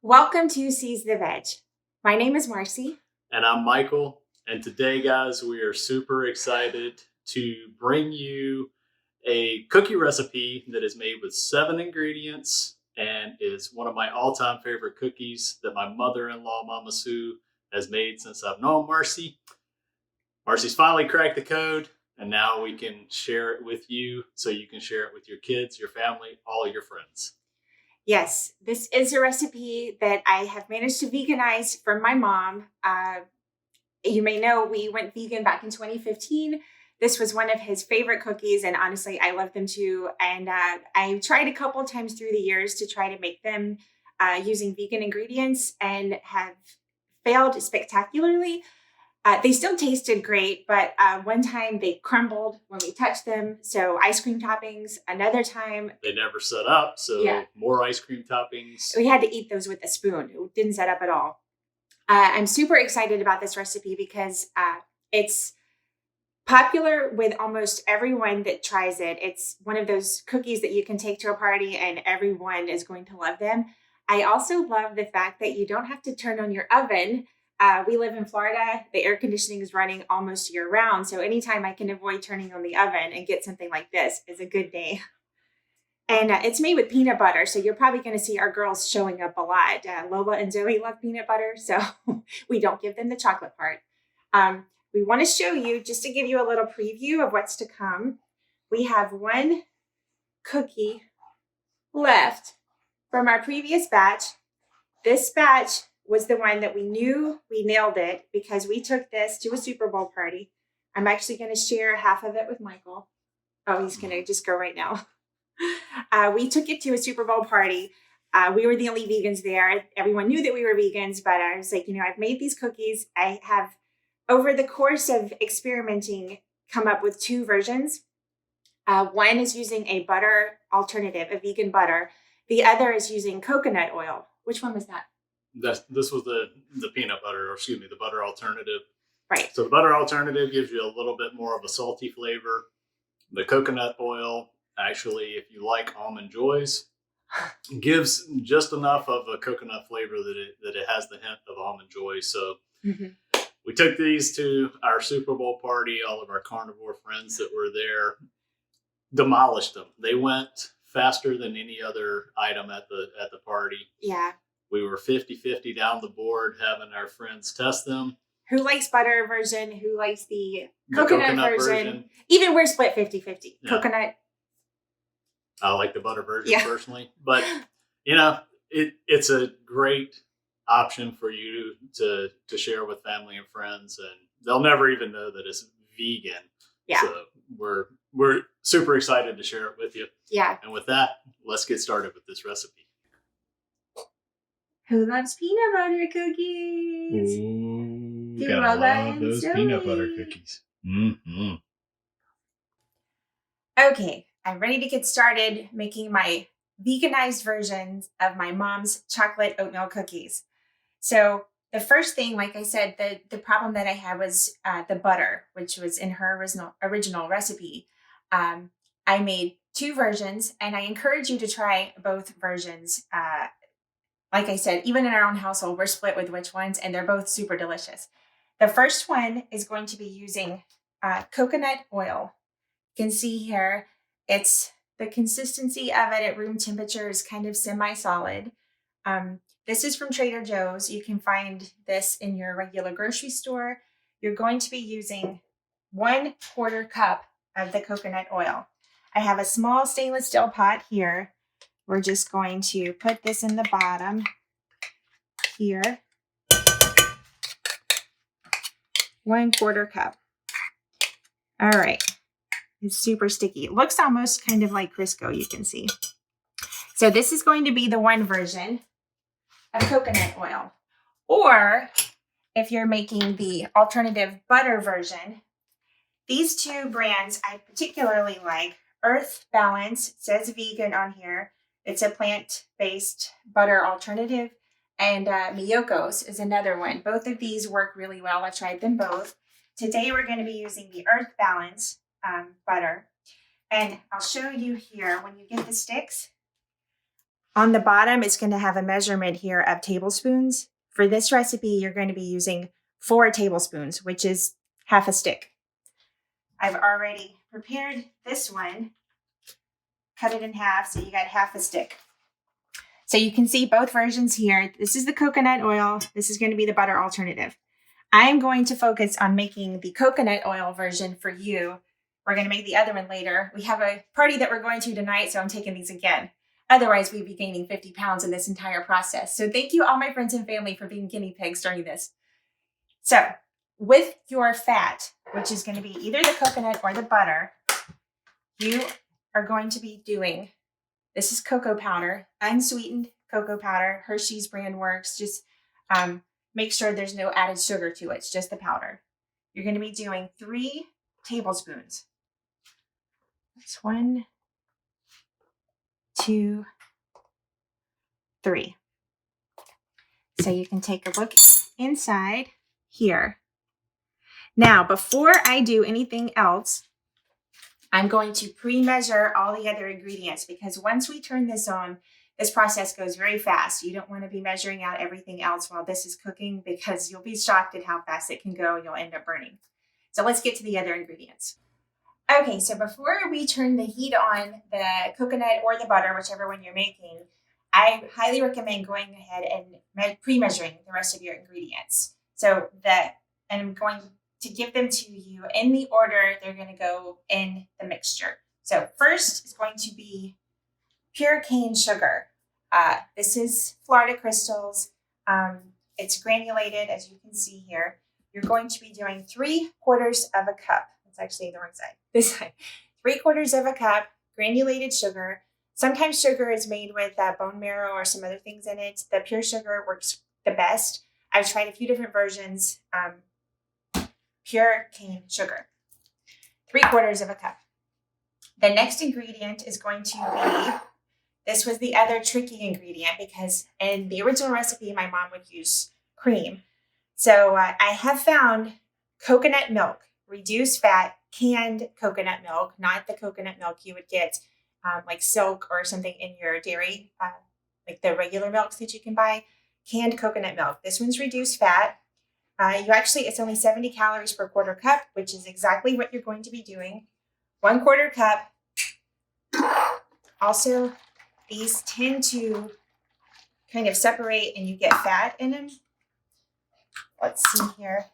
Welcome to Seize the Veg. My name is Marcy. And I'm Michael. And today, guys, we are super excited to bring you a cookie recipe that is made with 7 ingredients and is one of my all-time favorite cookies that my mother-in-law, Mama Sue, has made since I've known Marcy. Marcy's finally cracked the code, and now we can share it with you so you can share it with your kids, your family, all your friends. Yes, this is a recipe that I have managed to veganize from my mom. You may know we went vegan back in 2015. This was one of his favorite cookies, and honestly, I love them too. And I tried a couple times through the years to try to make them using vegan ingredients and have failed spectacularly. They still tasted great, but one time they crumbled when we touched them. So ice cream toppings. Another time they never set up. So more ice cream toppings. We had to eat those with a spoon. It didn't set up at all. I'm super excited about this recipe because it's popular with almost everyone that tries it. It's one of those cookies that you can take to a party and everyone is going to love them. I also love the fact that you don't have to turn on your oven. We live in Florida. The air conditioning is running almost year round. So anytime I can avoid turning on the oven and get something like this is a good day. And it's made with peanut butter. So you're probably going to see our girls showing up a lot. Lola and Zoe love peanut butter. So we don't give them the chocolate part. We want to show you, just to give you a little preview of what's to come. We have one cookie left from our previous batch. This batch was the one that we knew we nailed it because we took this to a Super Bowl party. I'm actually going to share half of it with Michael. Oh, he's going to just go right now. We took it to a Super Bowl party. We were the only vegans there. Everyone knew that we were vegans, but I was like, I've made these cookies. I have, over the course of experimenting, come up with 2 versions. One is using a butter alternative, a vegan butter. The other is using coconut oil. Which one was that? This was the peanut butter, or excuse me, the butter alternative. Right. So the butter alternative gives you a little bit more of a salty flavor. The coconut oil, actually, if you like almond joys, gives just enough of a coconut flavor that it has the hint of almond joy. So we took these to our Super Bowl party. All of our carnivore friends that were there demolished them. They went faster than any other item at the party. Yeah. We were 50-50 down the board having our friends test them. Who likes butter version? Who likes the coconut version? Even we're split 50-50. Yeah. Coconut. I like the butter version personally. But, it's a great option for you to share with family and friends. And they'll never even know that it's vegan. Yeah. So we're super excited to share it with you. Yeah. And with that, let's get started with this recipe. Who loves peanut butter cookies? Ooh, gotta love those peanut butter cookies. Mm-hmm. Okay, I'm ready to get started making my veganized versions of my mom's chocolate oatmeal cookies. So the first thing, like I said, the problem that I had was the butter, which was in her original recipe. I made 2 versions, and I encourage you to try both versions. Like I said, even in our own household, we're split with which ones, and they're both super delicious. The first one is going to be using coconut oil. You can see here, it's the consistency of it at room temperature is kind of semi-solid. This is from Trader Joe's. You can find this in your regular grocery store. You're going to be using 1/4 cup of the coconut oil. I have a small stainless steel pot here. We're just going to put this in the bottom here. 1/4 cup. All right. It's super sticky. It looks almost kind of like Crisco, you can see. So this is going to be the one version of coconut oil. Or if you're making the alternative butter version, these 2 brands I particularly like. Earth Balance, it says vegan on here. It's a plant-based butter alternative. And Miyoko's is another one. Both of these work really well. I've tried them both. Today we're going to be using the Earth Balance butter. And I'll show you here, when you get the sticks, On the bottom, it's going to have a measurement here of tablespoons. For this recipe, you're going to be using 4 tablespoons, which is half a stick. I've already prepared this one, cut it in half, so you got half a stick. So you can see both versions here. This is the coconut oil. This is going to be the butter alternative. I'm going to focus on making the coconut oil version for you. We're going to make the other one later. We have a party that we're going to tonight, so I'm taking these again. Otherwise, we'd be gaining 50 pounds in this entire process. So thank you all my friends and family for being guinea pigs during this. So with your fat, which is going to be either the coconut or the butter, you are going to be doing, this is cocoa powder, unsweetened cocoa powder. Hershey's brand works. Just make sure there's no added sugar to it. It's just the powder. You're going to be doing 3 tablespoons. That's 1, 2, 3. So you can take a look inside here. Now, before I do anything else, I'm going to pre-measure all the other ingredients because once we turn this on, this process goes very fast. You don't want to be measuring out everything else while this is cooking because you'll be shocked at how fast it can go and you'll end up burning. So let's get to the other ingredients. Okay, so before we turn the heat on the coconut or the butter, whichever one you're making, I highly recommend going ahead and pre-measuring the rest of your ingredients. So that I'm going to give them to you in the order they're going to go in the mixture. So first is going to be pure cane sugar. This is Florida crystals. It's granulated, as you can see here. You're going to be doing 3/4 of a cup. It's actually the wrong side. This side. 3/4 of a cup granulated sugar. Sometimes sugar is made with bone marrow or some other things in it. The pure sugar works the best. I've tried a few different versions. Pure cane sugar. 3/4 of a cup. The next ingredient is going to be, this was the other tricky ingredient because in the original recipe, my mom would use cream. So I have found coconut milk, reduced fat, canned coconut milk, not the coconut milk you would get like Silk or something in your dairy, like the regular milks that you can buy, canned coconut milk. This one's reduced fat. It's only 70 calories per 1/4 cup, which is exactly what you're going to be doing. 1/4 cup. Also, these tend to kind of separate and you get fat in them. Let's see here.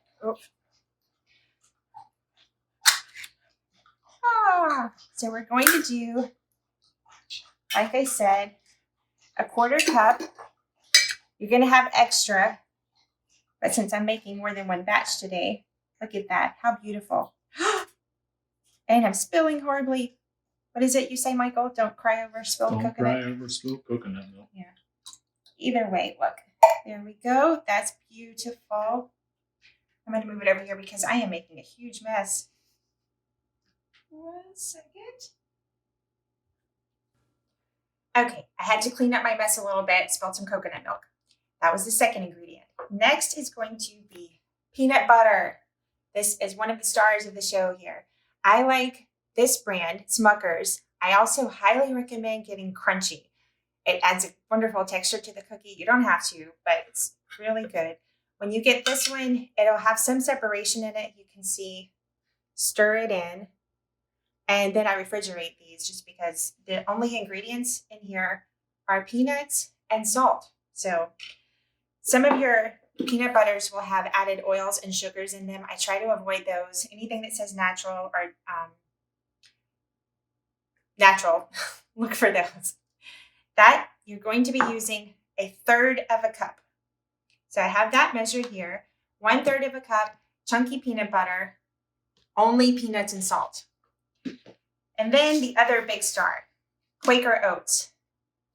So we're going to do, like I said, 1/4 cup. You're going to have extra, but since I'm making more than one batch today, look at that. How beautiful. And I'm spilling horribly. What is it you say, Michael? Don't cry over spilled coconut. Don't cry over spilled coconut milk. Yeah. Either way, look. There we go. That's beautiful. I'm going to move it over here because I am making a huge mess. 1 second. Okay, I had to clean up my mess a little bit, spilled some coconut milk. That was the second ingredient. Next is going to be peanut butter. This is one of the stars of the show here. I like this brand, Smucker's. I also highly recommend getting crunchy. It adds a wonderful texture to the cookie. You don't have to, but it's really good. When you get this one, it'll have some separation in it. You can see, stir it in. And then I refrigerate these just because the only ingredients in here are peanuts and salt. So some of your peanut butters will have added oils and sugars in them. I try to avoid those. Anything that says natural or natural, look for those. That you're going to be using 1/3 of a cup. So I have that measured here. 1/3 of a cup, chunky peanut butter, only peanuts and salt. And then the other big star, Quaker oats.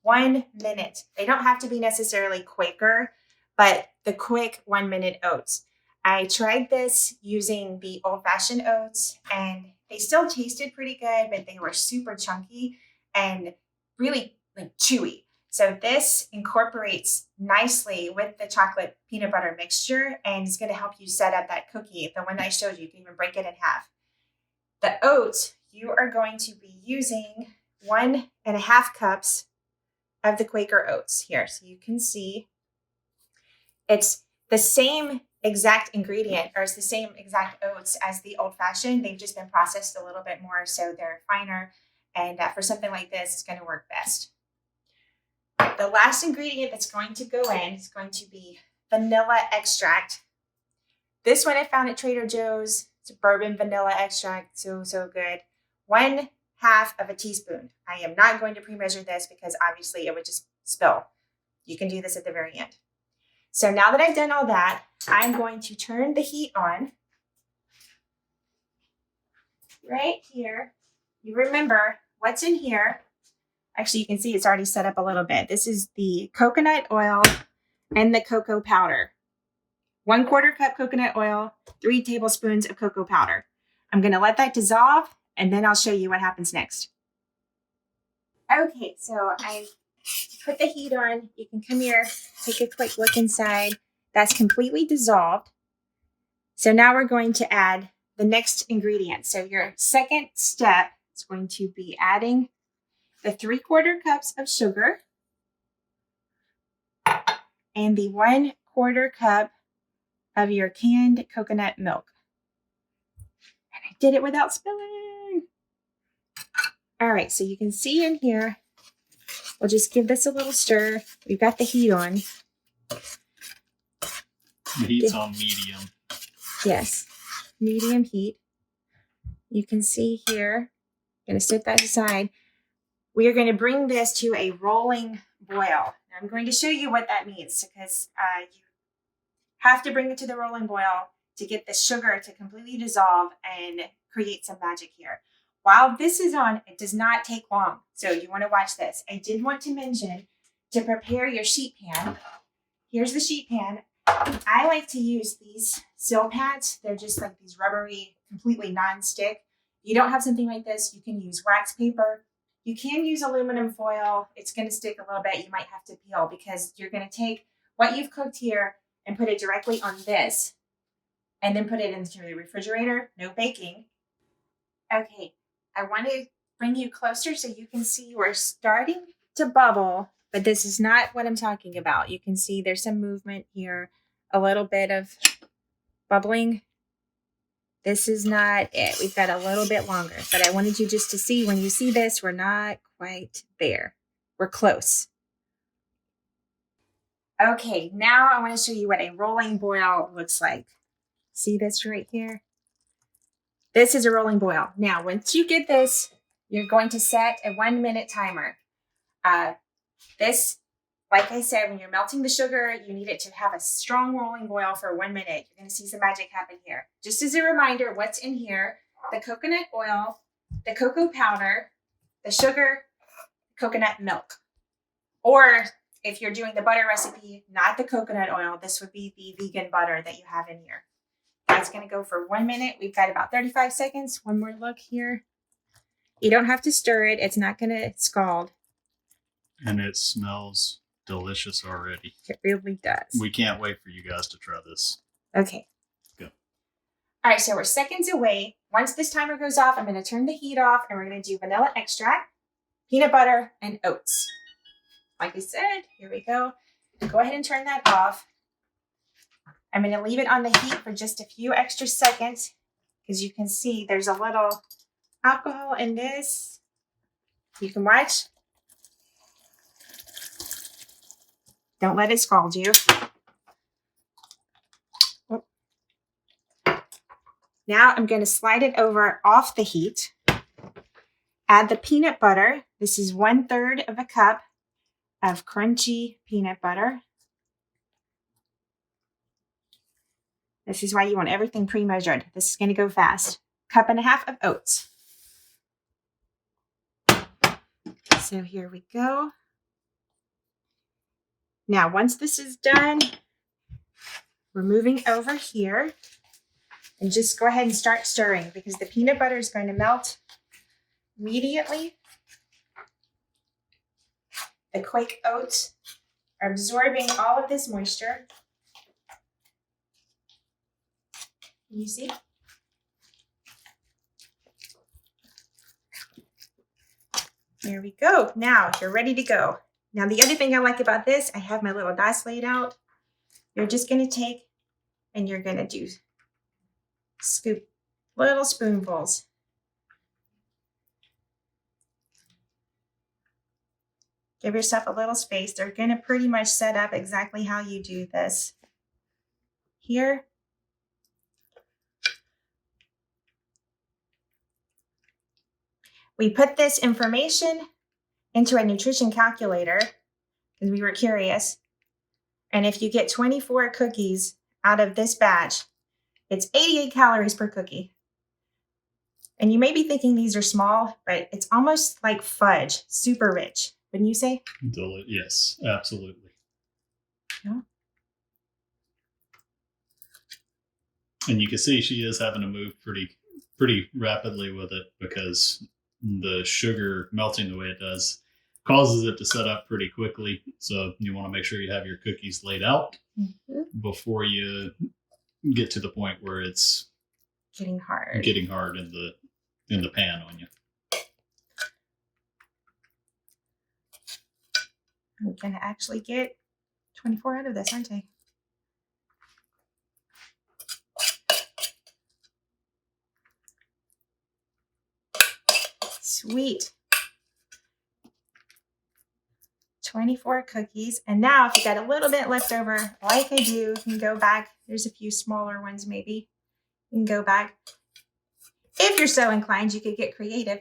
1 minute. They don't have to be necessarily Quaker, but the quick 1-minute oats. I tried this using the old-fashioned oats and they still tasted pretty good, but they were super chunky and really like chewy. So this incorporates nicely with the chocolate peanut butter mixture and is going to help you set up that cookie. The one I showed you, you can even break it in half. The oats, you are going to be using 1.5 cups of the Quaker oats here. So you can see it's the same exact ingredient, or it's the same exact oats as the old fashioned. They've just been processed a little bit more, so they're finer. And for something like this, it's going to work best. The last ingredient that's going to go in is going to be vanilla extract. This one I found at Trader Joe's. It's a bourbon vanilla extract. So good. 1/2 of a teaspoon. I am not going to pre-measure this because obviously it would just spill. You can do this at the very end. So now that I've done all that, I'm going to turn the heat on. Right here. You remember what's in here. Actually, you can see it's already set up a little bit. This is the coconut oil and the cocoa powder. 1/4 cup coconut oil, 3 tablespoons of cocoa powder. I'm going to let that dissolve, and then I'll show you what happens next. Okay, so I put the heat on. You can come here, take a quick look inside. That's completely dissolved. So now we're going to add the next ingredient. So your second step is going to be adding the 3/4 cups of sugar and the 1/4 cup of your canned coconut milk. And I did it without spilling. All right, so you can see in here, we'll just give this a little stir. We've got the heat on. The heat's on medium. Yes, medium heat. You can see here, I'm going to set that aside. We are going to bring this to a rolling boil. I'm going to show you what that means because you have to bring it to the rolling boil to get the sugar to completely dissolve and create some magic here. While this is on, it does not take long. So you want to watch this. I did want to mention to prepare your sheet pan. Here's the sheet pan. I like to use these sill pads. They're just like these rubbery, completely non-stick. If you don't have something like this, you can use wax paper. You can use aluminum foil. It's going to stick a little bit. You might have to peel because you're going to take what you've cooked here and put it directly on this and then put it into the refrigerator. No baking. Okay, I want to bring you closer so you can see we're starting to bubble, but this is not what I'm talking about. You can see there's some movement here, a little bit of bubbling. This is not it. We've got a little bit longer, but I wanted you just to see when you see this, we're not quite there. We're close. Okay, now I want to show you what a rolling boil looks like. See this right here? This is a rolling boil. Now, once you get this, you're going to set a 1-minute timer. This, like I said, when you're melting the sugar, you need it to have a strong rolling boil for 1 minute. You're going to see some magic happen here. Just as a reminder, what's in here, the coconut oil, the cocoa powder, the sugar, coconut milk. Or if you're doing the butter recipe, not the coconut oil, this would be the vegan butter that you have in here. That's going to go for 1 minute. We've got about 35 seconds. One more look here. You don't have to stir it. It's not going to scald. And it smells delicious already. It really does. We can't wait for you guys to try this. Okay. Go. All right, so we're seconds away. Once this timer goes off, I'm going to turn the heat off and we're going to do vanilla extract, peanut butter, and oats. Like I said, here we go. Go ahead and turn that off. I'm going to leave it on the heat for just a few extra seconds because you can see there's a little alcohol in this. You can watch. Don't let it scald you. Now I'm going to slide it over off the heat. Add the peanut butter. This is 1/3 of a cup of crunchy peanut butter. This is why you want everything pre-measured. This is going to go fast. 1.5 cups of oats. So here we go. Now, once this is done, we're moving over here and just go ahead and start stirring because the peanut butter is going to melt immediately. The Quake oats are absorbing all of this moisture. Can you see? There we go. Now you're ready to go. Now, the other thing I like about this, I have my little dice laid out. You're just going to take and you're going to do scoop little spoonfuls. Give yourself a little space. They're going to pretty much set up exactly how you do this. Here. We put this information into a nutrition calculator because we were curious. And if you get 24 cookies out of this batch, it's 88 calories per cookie. And you may be thinking these are small, but it's almost like fudge, super rich. Wouldn't you say? Yes, absolutely. Yeah. And you can see she is having to move pretty rapidly with it because the sugar melting the way it does causes it to set up pretty quickly. So you want to make sure you have your cookies laid out before you get to the point where it's getting hard in the pan on you. I'm going to actually get 24 out of this, aren't I? Sweet. 24 cookies. And now if you got a little bit left over, like I do, you can go back. There's a few smaller ones maybe. You can go back. If you're so inclined, you could get creative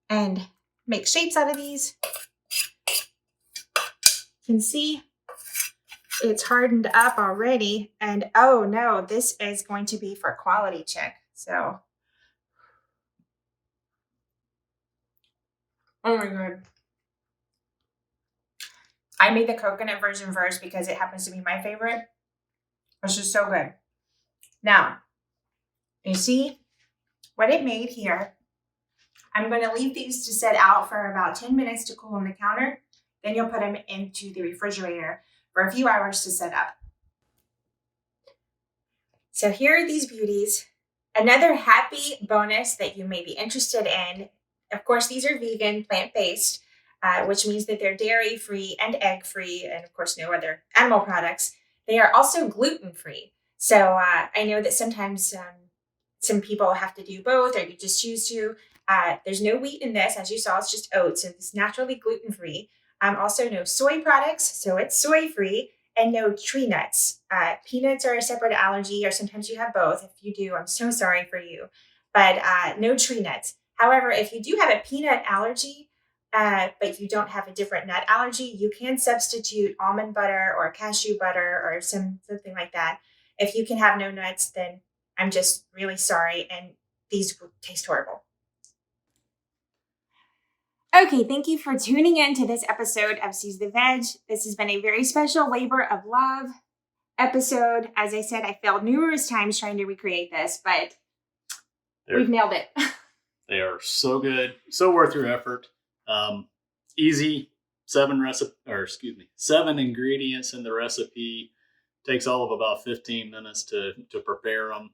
and make shapes out of these. You can see it's hardened up already. And oh no, this is going to be for a quality check. So, oh my God. I made the coconut version first because it happens to be my favorite. It's just so good. Now, you see what it made here. I'm going to leave these to set out for about 10 minutes to cool on the counter. Then you'll put them into the refrigerator for a few hours to set up. So here are these beauties. Another happy bonus that you may be interested in. Of course, these are vegan, plant-based, which means that they're dairy-free and egg-free, and of course, no other animal products. They are also gluten-free. So I know that sometimes some people have to do both, or you just choose to. There's no wheat in this. As you saw, it's just oats. So it's naturally gluten-free. Also no soy products, so it's soy-free, and no tree nuts. Peanuts are a separate allergy, or sometimes you have both. If you do, I'm so sorry for you. But no tree nuts. However, if you do have a peanut allergy, but you don't have a different nut allergy, you can substitute almond butter or cashew butter or something like that. If you can have no nuts, then I'm just really sorry, and these taste horrible. Okay, thank you for tuning in to this episode of Seize the Veg. This has been a very special labor of love episode. As I said, I failed numerous times trying to recreate this, but we've nailed it. They are so good, so worth your effort. Easy, 7 ingredients in the recipe. Takes all of about 15 minutes to prepare them.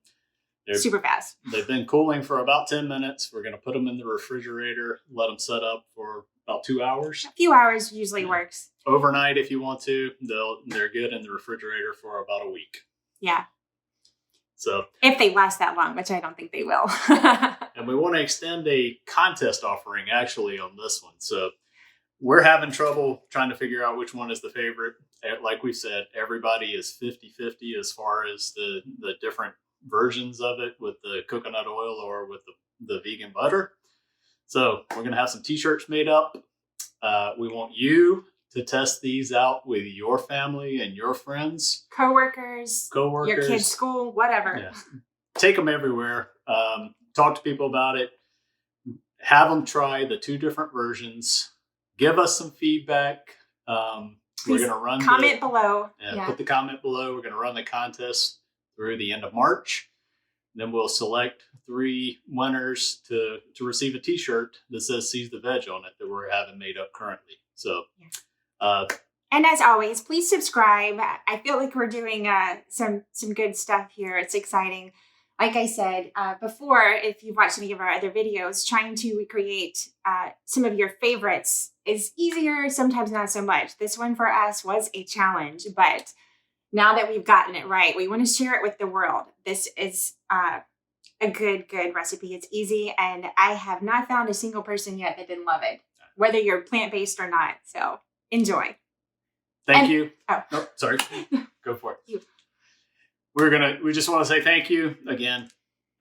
They're super fast. They've been cooling for about 10 minutes. We're going to put them in the refrigerator, let them set up for about 2 hours. A few hours usually works. Overnight, if you want to, they're good in the refrigerator for about a week. Yeah. So if they last that long, which I don't think they will. And we want to extend a contest offering actually on this one. So we're having trouble trying to figure out which one is the favorite. Like we said, everybody is 50-50 as far as the different versions of it with the coconut oil or with the vegan butter. So we're going to have some t-shirts made up. We want you to test these out with your family and your friends. Coworkers, your kids' school, whatever. Yeah. Take them everywhere. Talk to people about it. Have them try the 2 different versions. Give us some feedback. We're going to run comment below. Put the comment below. We're going to run the contest through the end of March. Then we'll select 3 winners to receive a t-shirt that says Seize the Veg on it that we're having made up currently. So, and as always, please subscribe. I feel like we're doing some good stuff here. It's exciting. like I said before, if you've watched any of our other videos, trying to recreate some of your favorites is easier, sometimes not so much. This one for us was a challenge, but now that we've gotten it right, we want to share it with the world. This is a good recipe. It's easy, and I have not found a single person yet that didn't love it, whether you're plant-based or not. So enjoy. Thank you. Oh, sorry. Go for it. We just want to say thank you again.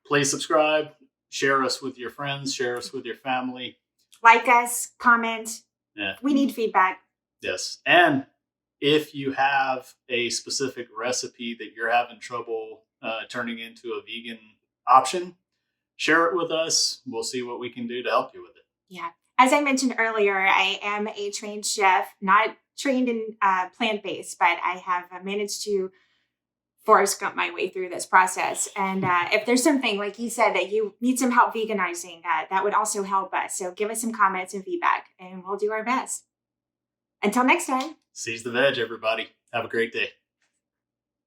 Please subscribe, share us with your friends, share us with your family. Like us, comment. Yeah. We need feedback. Yes. And if you have a specific recipe that you're having trouble turning into a vegan option, share it with us. We'll see what we can do to help you with it. Yeah. As I mentioned earlier, I am a trained chef, not trained in plant-based, but I have managed to Forrest Gump my way through this process. And if there's something, like he said, that you need some help veganizing, that would also help us. So give us some comments and feedback, and we'll do our best. Until next time. Seize the veg, everybody. Have a great day.